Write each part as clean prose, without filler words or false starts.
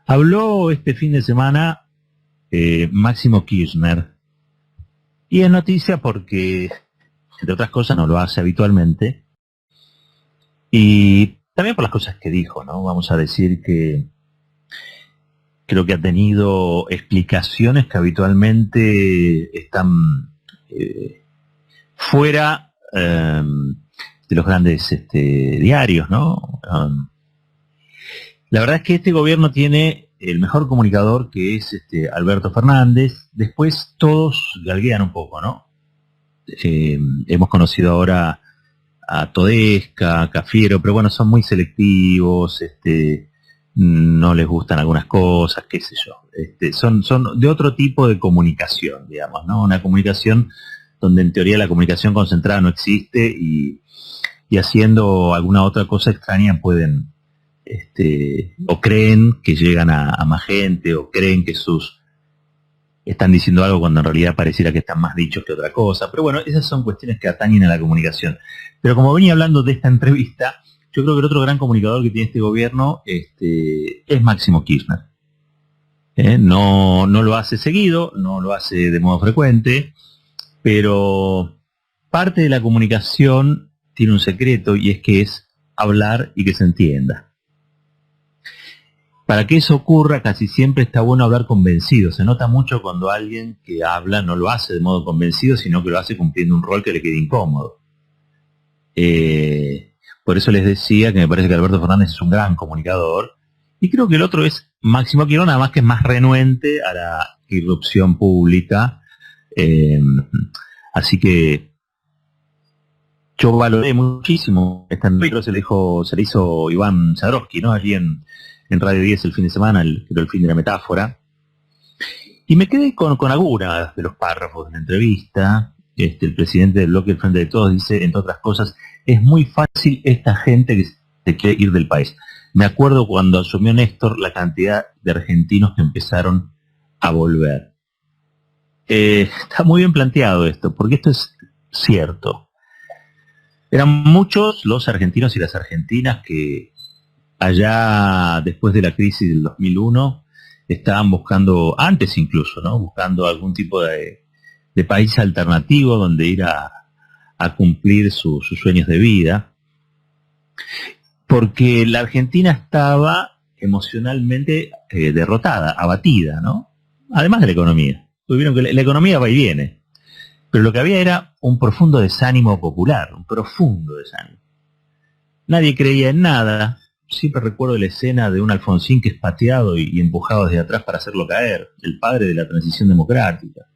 Habló este fin de semana Máximo Kirchner, y es noticia porque, entre otras cosas, no lo hace habitualmente, y también por las cosas que dijo, ¿no? Vamos a decir que creo que ha tenido explicaciones que habitualmente están fuera de los grandes diarios, ¿no? La verdad es que este gobierno tiene el mejor comunicador, que es Alberto Fernández. Después todos galguean un poco, ¿no? Hemos conocido ahora a Todesca, a Cafiero, pero bueno, son muy selectivos, no les gustan algunas cosas, qué sé yo. Son de otro tipo de comunicación, digamos, ¿no? Una comunicación donde en teoría la comunicación concentrada no existe, y haciendo alguna otra cosa extraña pueden, o creen que llegan a más gente, o creen que están diciendo algo cuando en realidad pareciera que están más dichos que otra cosa. Pero bueno, esas son cuestiones que atañen a la comunicación. Pero como venía hablando de esta entrevista, yo creo que el otro gran comunicador que tiene este gobierno es Máximo Kirchner. No lo hace seguido, no lo hace de modo frecuente, pero parte de la comunicación tiene un secreto, y es que es hablar y que se entienda. Para que eso ocurra, casi siempre está bueno hablar convencido. Se nota mucho cuando alguien que habla no lo hace de modo convencido, sino que lo hace cumpliendo un rol que le quede incómodo. Por eso les decía que me parece que Alberto Fernández es un gran comunicador, y creo que el otro es Máximo Kirchner, nada más que es más renuente a la irrupción pública. Así que yo valoré muchísimo esta entrevista. Se le hizo Iván Jodorowsky, ¿no? Allí en Radio 10 el fin de semana, creo el fin de la metáfora. Y me quedé con algunas de los párrafos de la entrevista. El presidente del bloque del Frente de Todos dice, entre otras cosas, es muy fácil esta gente que se quiere ir del país. Me acuerdo cuando asumió Néstor la cantidad de argentinos que empezaron a volver. Está muy bien planteado esto, porque esto es cierto. Eran muchos los argentinos y las argentinas que allá después de la crisis del 2001 estaban buscando, antes incluso, ¿no? Buscando algún tipo de país alternativo donde ir a cumplir sus sueños de vida, porque la Argentina estaba emocionalmente derrotada, abatida, ¿no? Además de la economía. Tuvieron que la economía va y viene, pero lo que había era un profundo desánimo popular, un profundo desánimo. Nadie creía en nada. Siempre recuerdo la escena de un Alfonsín que es pateado y empujado desde atrás para hacerlo caer, el padre de la transición democrática.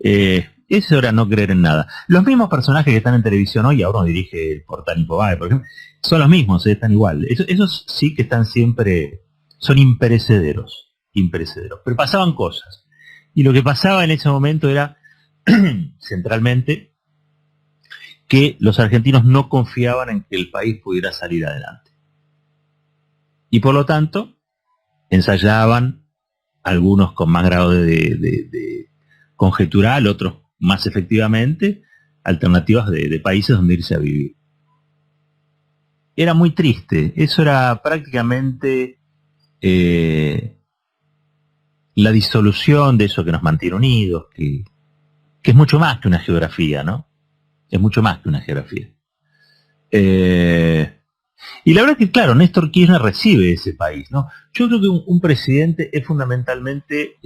Eso era no creer en nada. Los mismos personajes que están en televisión hoy, ahora dirige el portal Infobae, por ejemplo, son los mismos, están igual. Esos sí que están siempre, son imperecederos, pero pasaban cosas. Y lo que pasaba en ese momento era, centralmente, que los argentinos no confiaban en que el país pudiera salir adelante. Y por lo tanto, ensayaban, algunos con más grado de conjetural, otros más efectivamente, alternativas de países donde irse a vivir. Era muy triste, eso era prácticamente la disolución de eso que nos mantiene unidos, que es mucho más que una geografía, ¿no? Es mucho más que una geografía. Y la verdad que, claro, Néstor Kirchner recibe ese país, ¿no? Yo creo que un presidente es fundamentalmente,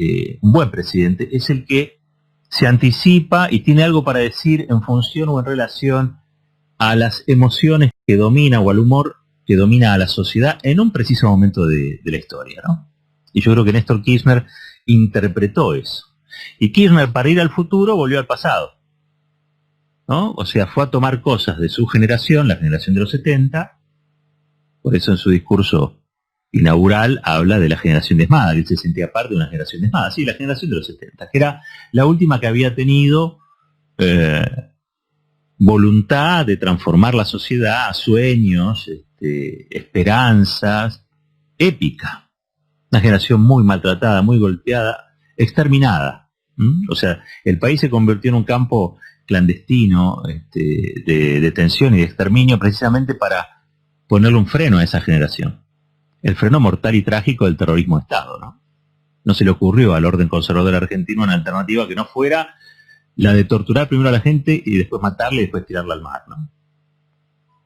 un buen presidente, es el que se anticipa y tiene algo para decir en función o en relación a las emociones que dominan, o al humor que domina a la sociedad en un preciso momento de la historia, ¿no? Y yo creo que Néstor Kirchner interpretó eso. Y Kirchner, para ir al futuro, volvió al pasado, ¿no? O sea, fue a tomar cosas de su generación, la generación de los 70, por eso en su discurso inaugural habla de la generación diezmada, que él se sentía parte de una generación diezmada. Sí, la generación de los 70, que era la última que había tenido voluntad de transformar la sociedad, sueños, esperanzas, épica. Una generación muy maltratada, muy golpeada, exterminada. O sea, el país se convirtió en un campo clandestino de detención y de exterminio, precisamente para ponerle un freno a esa generación. el freno mortal y trágico del terrorismo de Estado, ¿no? No se le ocurrió al orden conservador argentino una alternativa que no fuera la de torturar primero a la gente y después matarla y después tirarla al mar, ¿no?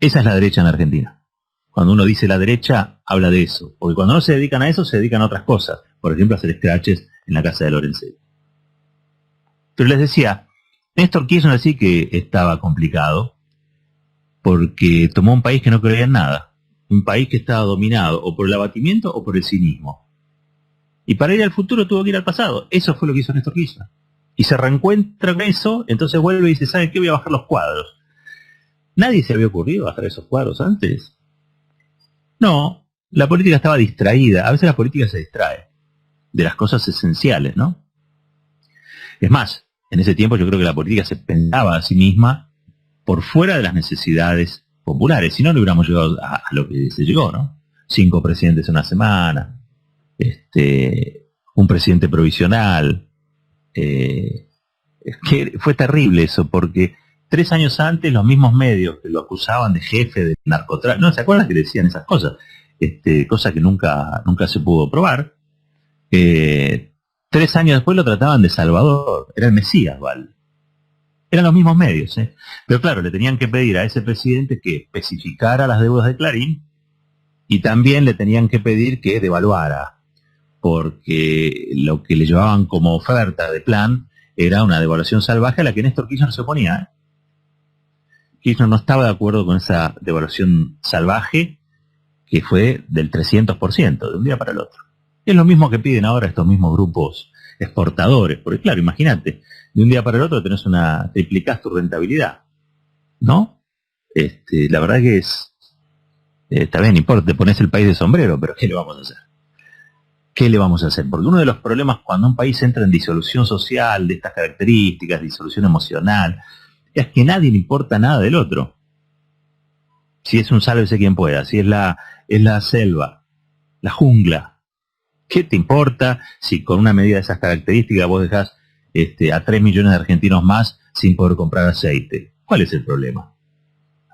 Esa es la derecha en Argentina. Cuando uno dice la derecha, habla de eso. Porque cuando no se dedican a eso, se dedican a otras cosas. Por ejemplo, a hacer scratches en la casa de Lorenzetti. Pero les decía, Néstor Kirchner sí que estaba complicado, porque tomó un país que no creía en nada. Un país que estaba dominado o por el abatimiento o por el cinismo. Y para ir al futuro tuvo que ir al pasado. Eso fue lo que hizo Néstor Kirchner. Y se reencuentra con eso, entonces vuelve y dice, ¿saben qué? Voy a bajar los cuadros. ¿Nadie se había ocurrido bajar esos cuadros antes? No, la política estaba distraída. A veces la política se distrae de las cosas esenciales, ¿no? Es más, en ese tiempo yo creo que la política se pensaba a sí misma por fuera de las necesidades populares. Si no, no hubiéramos llegado a lo que se llegó, ¿no? 5 presidentes en una semana, un presidente provisional. Es que fue terrible eso, porque 3 años antes los mismos medios que lo acusaban de jefe de narcotráfico, no, ¿se acuerdan que decían esas cosas? Cosa que nunca se pudo probar. 3 años después lo trataban de Salvador, era el Mesías, ¿vale? Eran los mismos medios, ¿eh? Pero claro, le tenían que pedir a ese presidente que especificara las deudas de Clarín y también le tenían que pedir que devaluara, porque lo que le llevaban como oferta de plan era una devaluación salvaje a la que Néstor Kirchner se oponía, ¿eh? Kirchner no estaba de acuerdo con esa devaluación salvaje que fue del 300% de un día para el otro. Es lo mismo que piden ahora estos mismos grupos exportadores, porque claro, imagínate, de un día para el otro triplicás tu rentabilidad, ¿no? La verdad que está bien, no importa, te pones el país de sombrero, pero ¿qué le vamos a hacer? ¿Qué le vamos a hacer? Porque uno de los problemas cuando un país entra en disolución social de estas características, disolución emocional, es que a nadie le importa nada del otro. Si es un sálvese quien pueda, si es la selva, la jungla, ¿qué te importa si con una medida de esas características vos dejás a 3 millones de argentinos más sin poder comprar aceite? ¿Cuál es el problema?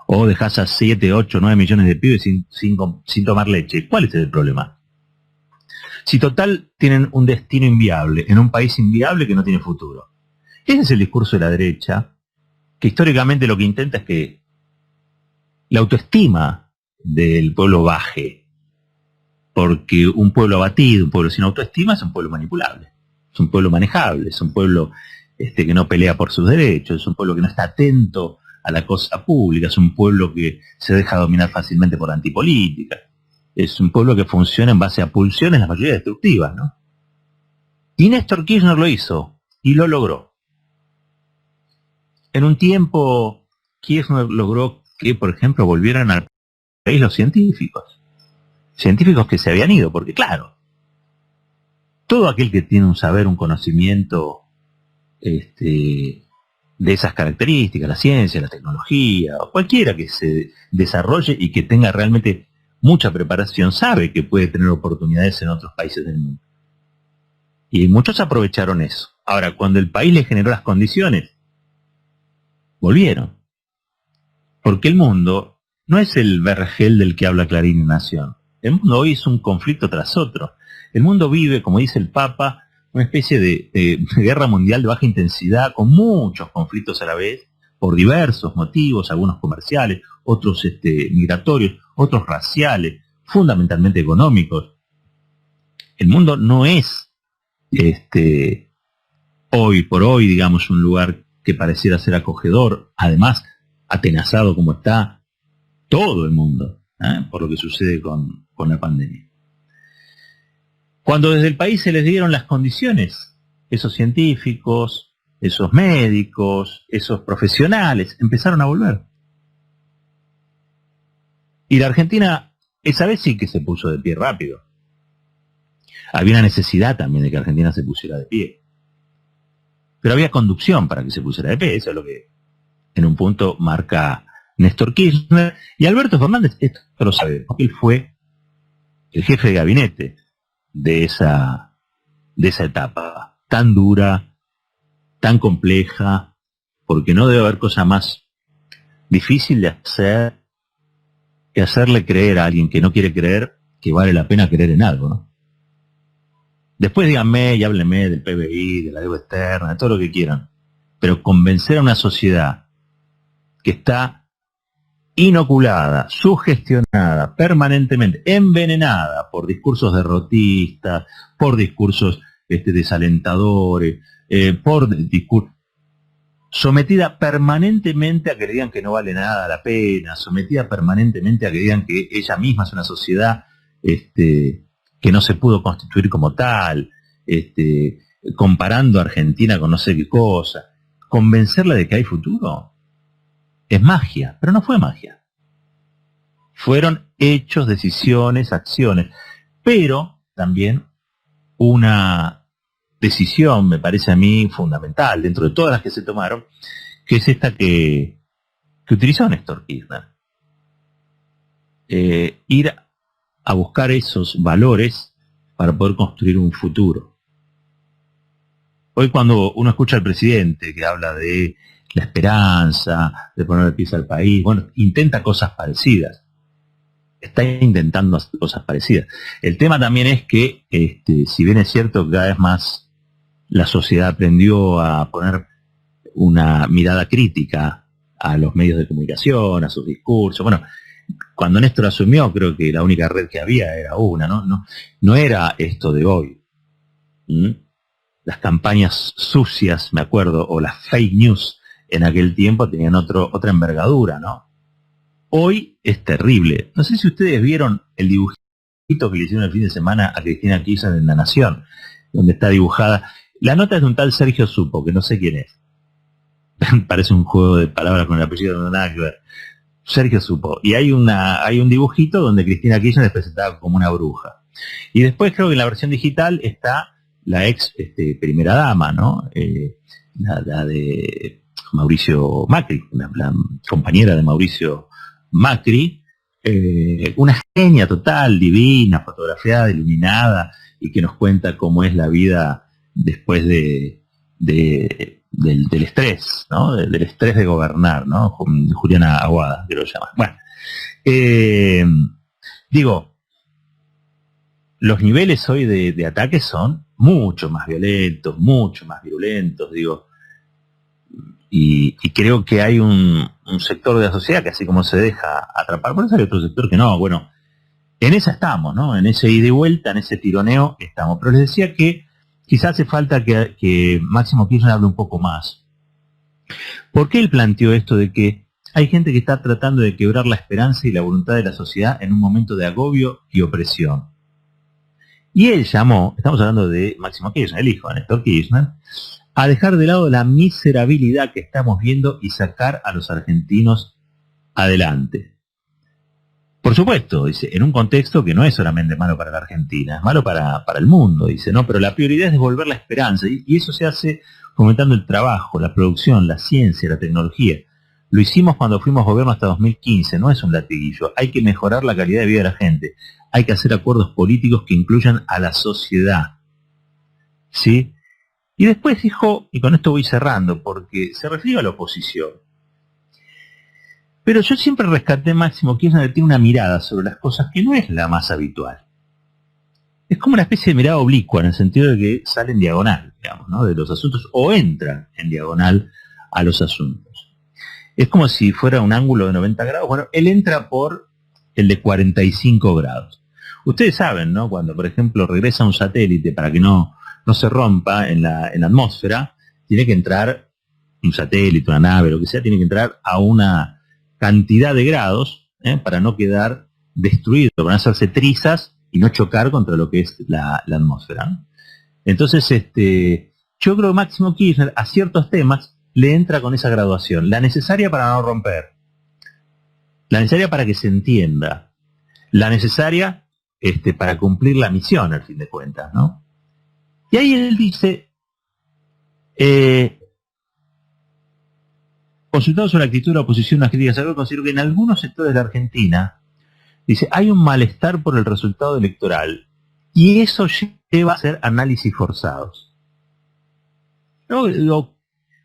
O dejás a 7, 8, 9 millones de pibes sin tomar leche. ¿Cuál es el problema? Si total tienen un destino inviable, en un país inviable que no tiene futuro. Ese es el discurso de la derecha, que históricamente lo que intenta es que la autoestima del pueblo baje. Porque un pueblo abatido, un pueblo sin autoestima, es un pueblo manipulable. Es un pueblo manejable, es un pueblo que no pelea por sus derechos, es un pueblo que no está atento a la cosa pública, es un pueblo que se deja dominar fácilmente por antipolítica. Es un pueblo que funciona en base a pulsiones, la mayoría destructivas, ¿no? Y Néstor Kirchner lo hizo, y lo logró. En un tiempo, Kirchner logró que, por ejemplo, volvieran al país los científicos. Científicos que se habían ido, porque claro, todo aquel que tiene un saber, un conocimiento de esas características, la ciencia, la tecnología, o cualquiera que se desarrolle y que tenga realmente mucha preparación, sabe que puede tener oportunidades en otros países del mundo. Y muchos aprovecharon eso. Ahora, cuando el país les generó las condiciones, volvieron. Porque el mundo no es el vergel del que habla Clarín y Nación. El mundo hoy es un conflicto tras otro. El mundo vive, como dice el Papa, una especie de guerra mundial de baja intensidad, con muchos conflictos a la vez, por diversos motivos, algunos comerciales, otros migratorios, otros raciales, fundamentalmente económicos. El mundo no es hoy por hoy, digamos, un lugar que pareciera ser acogedor, además atenazado como está todo el mundo, por lo que sucede con la pandemia. Cuando desde el país se les dieron las condiciones, esos científicos, esos médicos, esos profesionales, empezaron a volver. Y la Argentina, esa vez sí que se puso de pie rápido. Había una necesidad también de que Argentina se pusiera de pie. Pero había conducción para que se pusiera de pie, eso es lo que en un punto marca Néstor Kirchner. Y Alberto Fernández, esto lo sabe, porque él fue el jefe de gabinete de esa etapa tan dura, tan compleja, porque no debe haber cosa más difícil de hacer que hacerle creer a alguien que no quiere creer que vale la pena creer en algo, ¿no? Después díganme y háblenme del PBI, de la deuda externa, de todo lo que quieran. Pero convencer a una sociedad que está inoculada, sugestionada, permanentemente, envenenada por discursos derrotistas, por discursos desalentadores, por discursos, sometida permanentemente a que le digan que no vale nada la pena, sometida permanentemente a que digan que ella misma es una sociedad que no se pudo constituir como tal, comparando a Argentina con no sé qué cosa. Convencerla de que hay futuro es magia, pero no fue magia. Fueron hechos, decisiones, acciones, pero también una decisión, me parece a mí, fundamental, dentro de todas las que se tomaron, que es esta que utilizó Néstor Kirchner. Ir a buscar esos valores para poder construir un futuro. Hoy cuando uno escucha al presidente que habla de la esperanza, de poner el piso al país, bueno, intenta cosas parecidas. Está intentando hacer cosas parecidas. El tema también es que, si bien es cierto que cada vez más la sociedad aprendió a poner una mirada crítica a los medios de comunicación, a sus discursos. Bueno, cuando Néstor asumió, creo que la única red que había era una, no era esto de hoy. Las campañas sucias, me acuerdo, o las fake news en aquel tiempo tenían otra envergadura, ¿no? Hoy es terrible. No sé si ustedes vieron el dibujito que le hicieron el fin de semana a Cristina Kirchner en La Nación, donde está dibujada. La nota es de un tal Sergio Supo, que no sé quién es. Parece un juego de palabras con el apellido, no nada que ver. Sergio Supo. Y hay un dibujito donde Cristina Kirchner es presentada como una bruja. Y después creo que en la versión digital está la ex primera dama, ¿no? La de Mauricio Macri, la compañera de Mauricio Macri, una genia total, divina, fotografiada, iluminada, y que nos cuenta cómo es la vida después del estrés, ¿no? Del estrés de gobernar, ¿no? Juliana Aguada, que lo llama. Bueno, digo, los niveles hoy de ataque son mucho más violentos, mucho más virulentos, digo, y creo que hay un sector de la sociedad que así como se deja atrapar, por eso hay otro sector que no. Bueno, en esa estamos, ¿no? En ese ida y vuelta, en ese tironeo estamos. Pero les decía que quizás hace falta que Máximo Kirchner hable un poco más. ¿Por qué él planteó esto de que hay gente que está tratando de quebrar la esperanza y la voluntad de la sociedad en un momento de agobio y opresión? Y él llamó, estamos hablando de Máximo Kirchner, el hijo de Néstor Kirchner, a dejar de lado la miserabilidad que estamos viendo y sacar a los argentinos adelante. Por supuesto, dice, en un contexto que no es solamente malo para la Argentina, es malo para el mundo, dice, ¿no? Pero la prioridad es devolver la esperanza, y eso se hace fomentando el trabajo, la producción, la ciencia, la tecnología. Lo hicimos cuando fuimos gobierno hasta 2015, no es un latiguillo, hay que mejorar la calidad de vida de la gente, hay que hacer acuerdos políticos que incluyan a la sociedad, ¿sí? Y después dijo, y con esto voy cerrando, porque se refiere a la oposición. Pero yo siempre rescaté Máximo Kirchner, que tiene una mirada sobre las cosas que no es la más habitual. Es como una especie de mirada oblicua, en el sentido de que sale en diagonal, digamos, ¿no? De los asuntos, o entra en diagonal a los asuntos. Es como si fuera un ángulo de 90 grados. Bueno, él entra por el de 45 grados. Ustedes saben, ¿no? Cuando, por ejemplo, regresa un satélite para que no se rompa en la atmósfera, tiene que entrar un satélite, una nave, lo que sea, tiene que entrar a una cantidad de grados, para no quedar destruido, para no hacerse trizas y no chocar contra lo que es la atmósfera, ¿no? Entonces, yo creo que Máximo Kirchner a ciertos temas le entra con esa graduación, la necesaria para no romper, la necesaria para que se entienda, la necesaria para cumplir la misión, al fin de cuentas, ¿no? Y ahí él dice, consultado sobre la actitud de la oposición, las críticas al gobierno, considero que en algunos sectores de la Argentina, dice, hay un malestar por el resultado electoral y eso lleva a hacer análisis forzados. ¿No?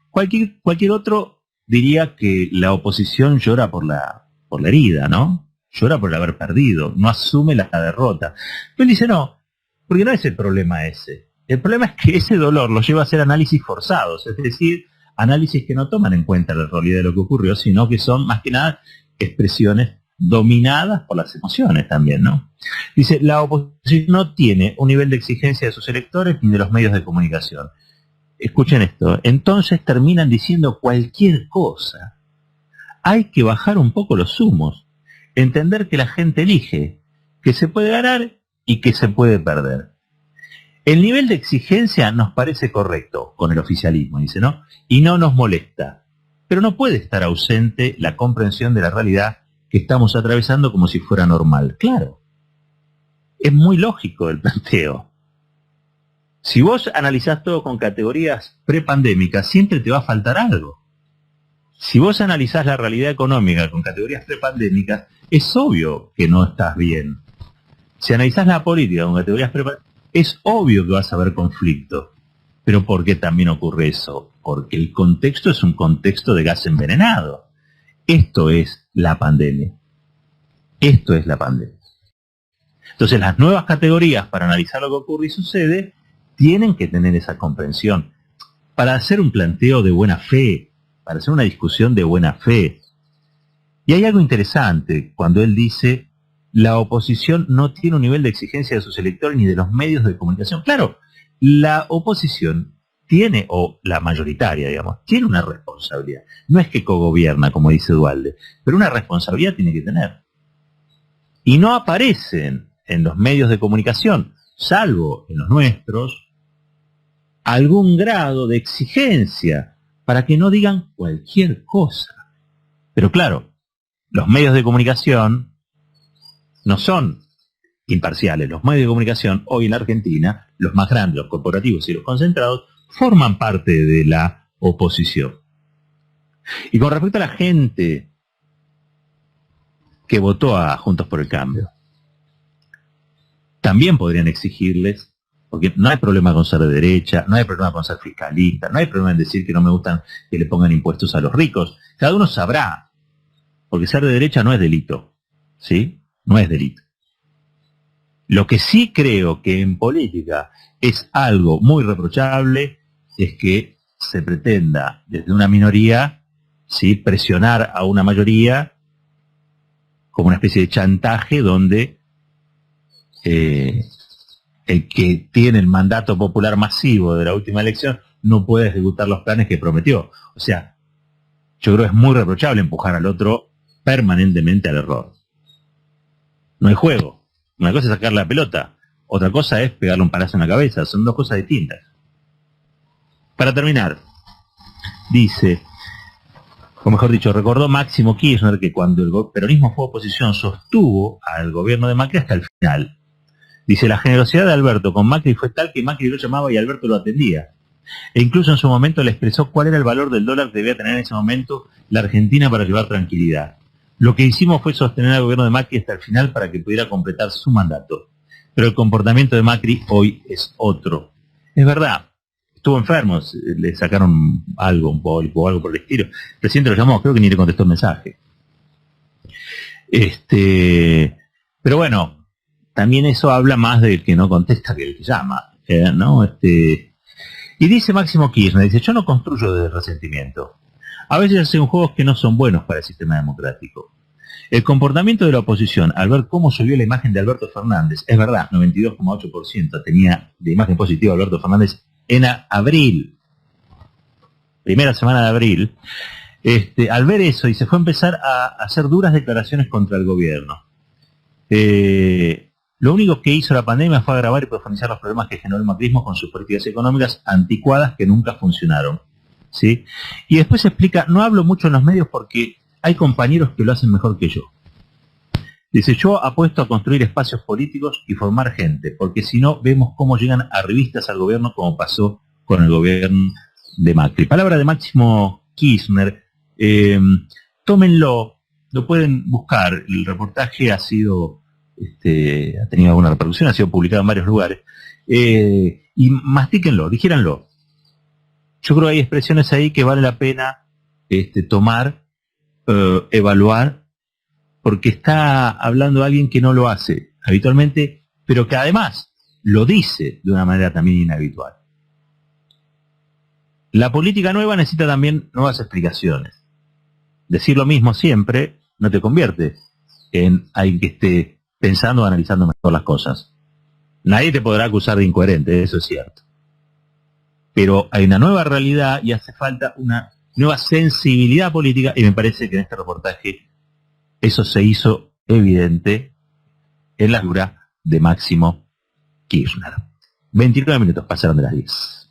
Cualquier otro diría que la oposición llora por la herida, ¿no? llora por haber perdido, no asume la derrota. Pero él dice no, porque no es el problema ese. El problema es que ese dolor lo lleva a hacer análisis forzados, es decir, análisis que no toman en cuenta la realidad de lo que ocurrió, sino que son más que nada expresiones dominadas por las emociones también, ¿no? Dice, la oposición no tiene un nivel de exigencia de sus electores ni de los medios de comunicación. Escuchen esto, entonces terminan diciendo cualquier cosa. Hay que bajar un poco los humos, entender que la gente elige, que se puede ganar y que se puede perder. El nivel de exigencia nos parece correcto con el oficialismo, dice, ¿no? Y no nos molesta. Pero no puede estar ausente la comprensión de la realidad que estamos atravesando como si fuera normal. Claro. Es muy lógico el planteo. Si vos analizás todo con categorías prepandémicas, siempre te va a faltar algo. Si vos analizás la realidad económica con categorías prepandémicas, es obvio que no estás bien. Si analizás la política con categorías prepandémicas, es obvio que vas a haber conflicto. ¿Pero por qué también ocurre eso? Porque el contexto es un contexto de gas envenenado. Esto es la pandemia. Esto es la pandemia. Entonces las nuevas categorías para analizar lo que ocurre y sucede tienen que tener esa comprensión. Para hacer un planteo de buena fe, para hacer una discusión de buena fe. Y hay algo interesante cuando él dice, la oposición no tiene un nivel de exigencia de sus electores ni de los medios de comunicación. Claro, la oposición tiene, o la mayoritaria, digamos, tiene una responsabilidad. No es que cogobierna, como dice Duhalde, pero una responsabilidad tiene que tener. Y no aparecen en los medios de comunicación, salvo en los nuestros, algún grado de exigencia para que no digan cualquier cosa. Pero claro, los medios de comunicación no son imparciales. Los medios de comunicación hoy en la Argentina, los más grandes, los corporativos y los concentrados, forman parte de la oposición. Y con respecto a la gente que votó a Juntos por el Cambio, también podrían exigirles, porque no hay problema con ser de derecha, no hay problema con ser fiscalista, no hay problema en decir que no me gustan que le pongan impuestos a los ricos. Cada uno sabrá, porque ser de derecha no es delito, ¿sí? No es delito. Lo que sí creo que en política es algo muy reprochable es que se pretenda desde una minoría, ¿sí?, presionar a una mayoría como una especie de chantaje donde el que tiene el mandato popular masivo de la última elección no puede ejecutar los planes que prometió. O sea, yo creo que es muy reprochable empujar al otro permanentemente al error. No hay juego. Una cosa es sacar la pelota, otra cosa es pegarle un palazo en la cabeza. Son dos cosas distintas. Para terminar, dice, o mejor dicho, recordó Máximo Kirchner que cuando el peronismo fue oposición sostuvo al gobierno de Macri hasta el final. Dice, la generosidad de Alberto con Macri fue tal que Macri lo llamaba y Alberto lo atendía. E incluso en su momento le expresó cuál era el valor del dólar que debía tener en ese momento la Argentina para llevar tranquilidad. Lo que hicimos fue sostener al gobierno de Macri hasta el final para que pudiera completar su mandato. Pero el comportamiento de Macri hoy es otro. Es verdad, estuvo enfermo, le sacaron algo, un pólipo o algo por el estilo. El presidente lo llamó, creo que ni le contestó el mensaje. Pero bueno, también eso habla más del que no contesta que el que llama, ¿no? Y dice Máximo Kirchner, dice, yo no construyo desde el resentimiento. A veces hacen juegos que no son buenos para el sistema democrático. El comportamiento de la oposición, al ver cómo subió la imagen de Alberto Fernández, es verdad, 92,8% tenía de imagen positiva Alberto Fernández en abril, primera semana de abril, al ver eso y se fue a empezar a hacer duras declaraciones contra el gobierno. Lo único que hizo la pandemia fue agravar y profundizar los problemas que generó el macrismo con sus políticas económicas anticuadas que nunca funcionaron, ¿sí? Y después explica, no hablo mucho en los medios porque hay compañeros que lo hacen mejor que yo. Dice, yo apuesto a construir espacios políticos y formar gente, porque si no vemos cómo llegan arribistas al gobierno como pasó con el gobierno de Macri. Palabra de Máximo Kirchner, tómenlo, lo pueden buscar, el reportaje ha sido, ha tenido alguna repercusión, ha sido publicado en varios lugares, y mastíquenlo, dijéranlo. Yo creo que hay expresiones ahí que vale la pena tomar, evaluar porque está hablando alguien que no lo hace habitualmente, pero que además lo dice de una manera también inhabitual. La política nueva necesita también nuevas explicaciones. Decir lo mismo siempre no te convierte en alguien que esté pensando o analizando mejor las cosas. Nadie te podrá acusar de incoherente, eso es cierto. Pero hay una nueva realidad y hace falta una nueva sensibilidad política, y me parece que en este reportaje eso se hizo evidente en la figura de Máximo Kirchner. 29 minutos pasaron de las 10.